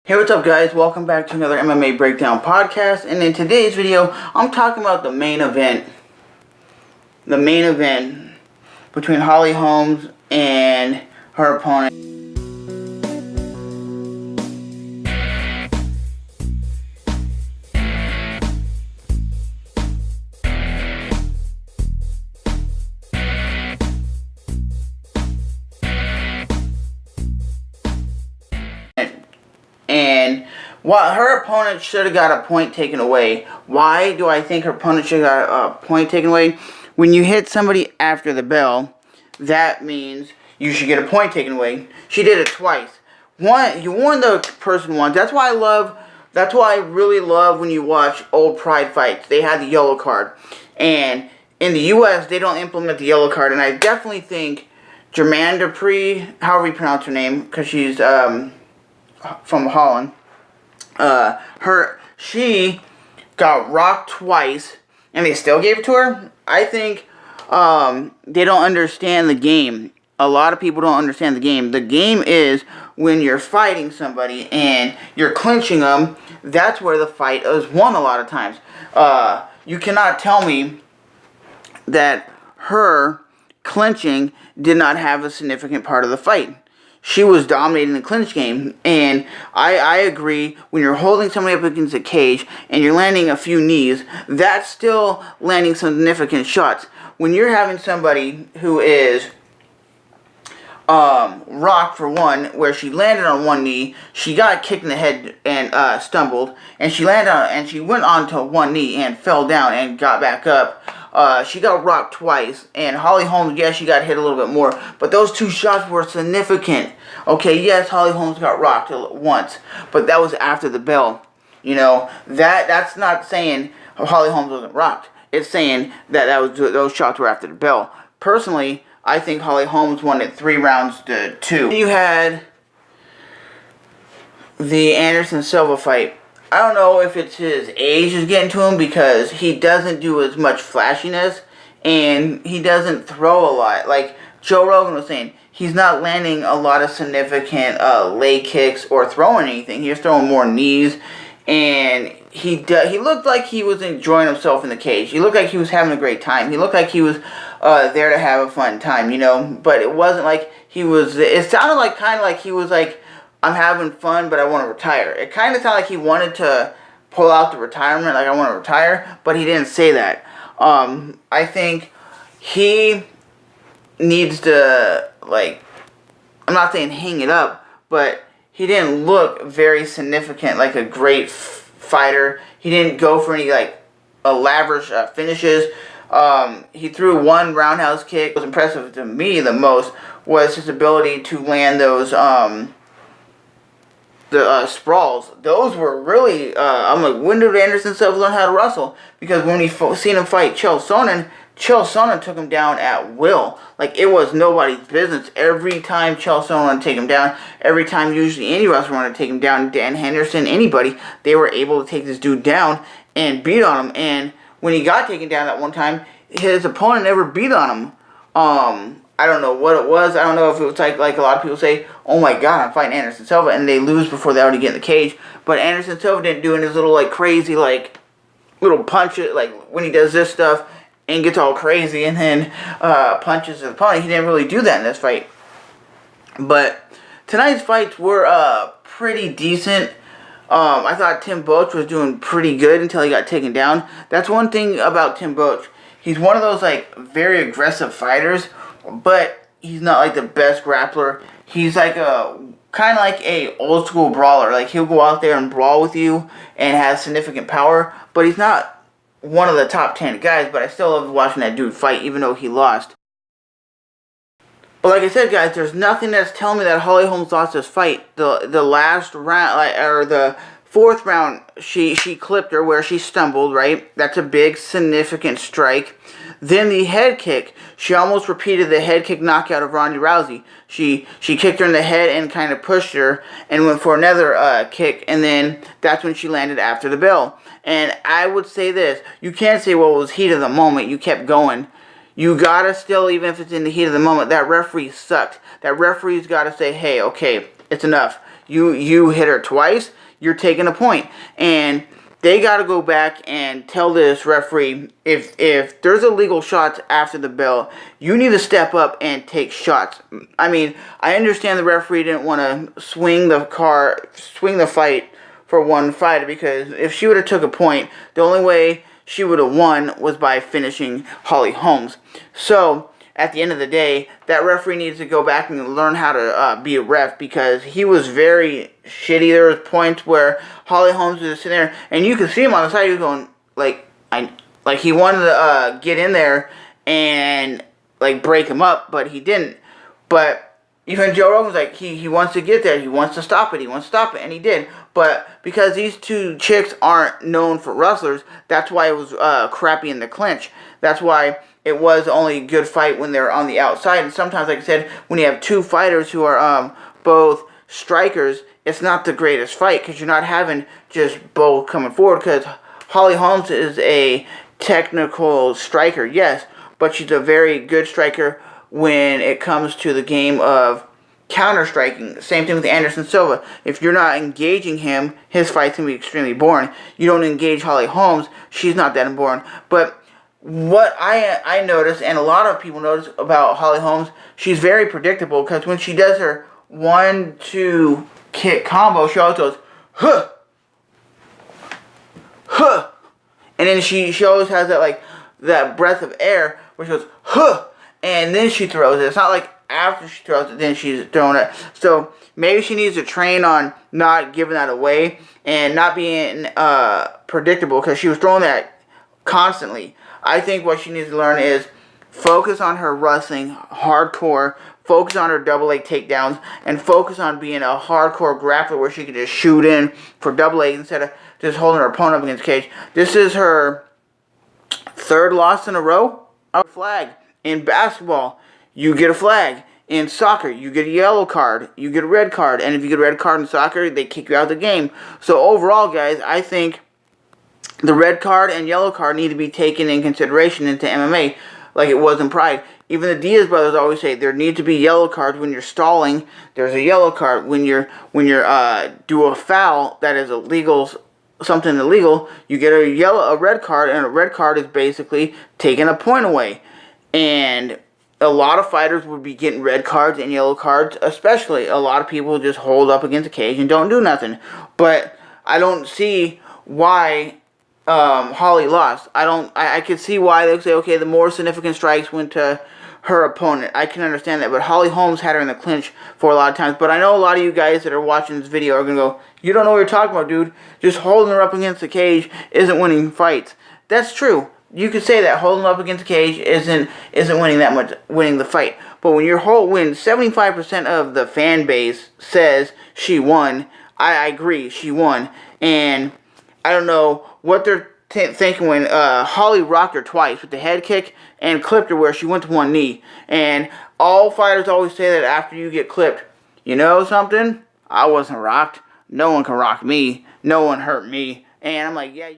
Hey, what's up guys? Welcome back to another MMA Breakdown podcast, and in today's video, I'm talking about the main event. The main event between Holly Holm and her opponent. And while her opponent should have got a point taken away. Why do I think her opponent should have got a point taken away? When you hit somebody after the bell, that means you should get a point taken away. She did it twice. You warned the person once. That's why I really love when you watch old Pride fights. They had the yellow card. And in the US, they don't implement the yellow card. And I definitely think Germaine de Randamie, however you pronounce her name, because she's from Holland. She got rocked twice, and they still gave it to her. I think they don't understand the game. A lot of people don't understand the game. The game is when you're fighting somebody and you're clinching them. That's where the fight is won a lot of times. You cannot tell me that her clinching did not have a significant part of the fight. She was dominating the clinch game, and I agree, when you're holding somebody up against a cage and you're landing a few knees, that's still landing some significant shots. When you're having somebody who is rocked, for one, where she landed on one knee, she got kicked in the head and stumbled, and she landed on, and she went onto one knee and fell down and got back up. She got rocked twice, and Holly Holm, yes, she got hit a little bit more, but those two shots were significant. Okay, yes, Holly Holm got rocked once, but that was after the bell. You know, that's not saying Holly Holm wasn't rocked. It's saying that those shots were after the bell. Personally, I think Holly Holm won it 3 rounds to 2. You had the Anderson Silva fight. I don't know if it's his age is getting to him, because he doesn't do as much flashiness and he doesn't throw a lot. Like Joe Rogan was saying, he's not landing a lot of significant leg kicks or throwing anything. He was throwing more knees, and he looked like he was enjoying himself in the cage. He looked like he was having a great time. He looked like he was there to have a fun time, you know. But it wasn't like he was. It sounded like kind of like he was like, I'm having fun, but I want to retire. It kind of sounded like he wanted to pull out the retirement, like I want to retire, but he didn't say that. I think he needs to, like, I'm not saying hang it up, but he didn't look very significant, like a great fighter. He didn't go for any, like, elaborate finishes. He threw one roundhouse kick. What was impressive to me the most was his ability to land those, sprawls. Those were really, I'm like, when did Anderson Silva learn how to wrestle? Because when we seen him fight Chael Sonnen took him down at will. Like, it was nobody's business. Every time Chael Sonnen wanted to take him down, every time usually any wrestler wanted to take him down, Dan Henderson, anybody, they were able to take this dude down and beat on him. And when he got taken down that one time, his opponent never beat on him. I don't know what it was. I don't know if it was like a lot of people say, oh my god, I'm fighting Anderson Silva, and they lose before they already get in the cage. But Anderson Silva didn't do his little, like, crazy, like, little punches, like, when he does this stuff and gets all crazy and then punches his opponent. He didn't really do that in this fight. But tonight's fights were pretty decent. I thought Tim Boetsch was doing pretty good until he got taken down. That's one thing about Tim Boetsch. He's one of those, like, very aggressive fighters, but he's not like the best grappler. He's like kind of like a old school brawler. Like, he'll go out there and brawl with you and has significant power, but he's not one of the top 10 guys. But I still love watching that dude fight, even though he lost. But like I said, guys, there's nothing that's telling me that Holly Holm lost this fight. The last round, or the 4th round, she clipped her where she stumbled, right? That's a big, significant strike. Then the head kick, she almost repeated the head kick knockout of Ronda Rousey. She kicked her in the head and kind of pushed her and went for another kick, and then that's when she landed after the bell. And I would say this, you can't say, well, it was heat of the moment, you kept going. You gotta still, even if it's in the heat of the moment, that referee sucked. That referee's gotta say, hey, okay, it's enough. You hit her twice, you're taking a point. And they got to go back and tell this referee, if there's illegal shots after the bell, you need to step up and take shots. I mean, I understand the referee didn't want to swing the fight for one fighter, because if she would have took a point, the only way she would have won was by finishing Holly Holm. So at the end of the day, that referee needs to go back and learn how to be a ref, because he was very shitty. There was points where Holly Holm was just sitting there, and you could see him on the side. He was going like he wanted to get in there and like break him up, but he didn't. But even Joe Rogan was like, he wants to get there, he wants to stop it, and he did. But because these two chicks aren't known for wrestlers, that's why it was crappy in the clinch. That's why it was only a good fight when they're on the outside. And sometimes, like I said, when you have two fighters who are both strikers, it's not the greatest fight, because you're not having just both coming forward. Because Holly Holm is a technical striker, yes, but she's a very good striker when it comes to the game of counter-striking. Same thing with Anderson Silva. If you're not engaging him, his fight's going to be extremely boring. You don't engage Holly Holm, she's not that boring. But what I noticed, and a lot of people notice about Holly Holm, she's very predictable, because when she does her 1-2 kick combo, she always goes, huh, huh. And then she always has that, like, that breath of air where she goes, huh, and then she throws it. It's not like after she throws it, then she's throwing it. So maybe she needs to train on not giving that away and not being predictable, because she was throwing that constantly. I think what she needs to learn is focus on her wrestling hardcore, focus on her double leg takedowns, and focus on being a hardcore grappler where she can just shoot in for double leg instead of just holding her opponent up against the cage. This is her third loss in a row. A flag. In basketball, you get a flag. In soccer, you get a yellow card, you get a red card, and if you get a red card in soccer, they kick you out of the game. So overall, guys, I think the red card and yellow card need to be taken in consideration into MMA, like it was in Pride. Even the Diaz brothers always say there need to be yellow cards when you're stalling. There's a yellow card when you're do a foul that is illegal, something illegal. You get a red card, and a red card is basically taking a point away. And a lot of fighters would be getting red cards and yellow cards, especially. A lot of people just hold up against the cage and don't do nothing. But I don't see why Holly lost. I could see why they say, okay, the more significant strikes went to her opponent. I can understand that. But Holly Holm had her in the clinch for a lot of times. But I know a lot of you guys that are watching this video are going to go, you don't know what you're talking about, dude. Just holding her up against the cage isn't winning fights. That's true. You could say that holding up against the cage isn't winning the fight. But when when 75% of the fan base says she won, I agree, she won. And I don't know what they're thinking when Holly rocked her twice with the head kick and clipped her where she went to one knee. And all fighters always say that after you get clipped, you know something? I wasn't rocked. No one can rock me. No one hurt me. And I'm like, yeah.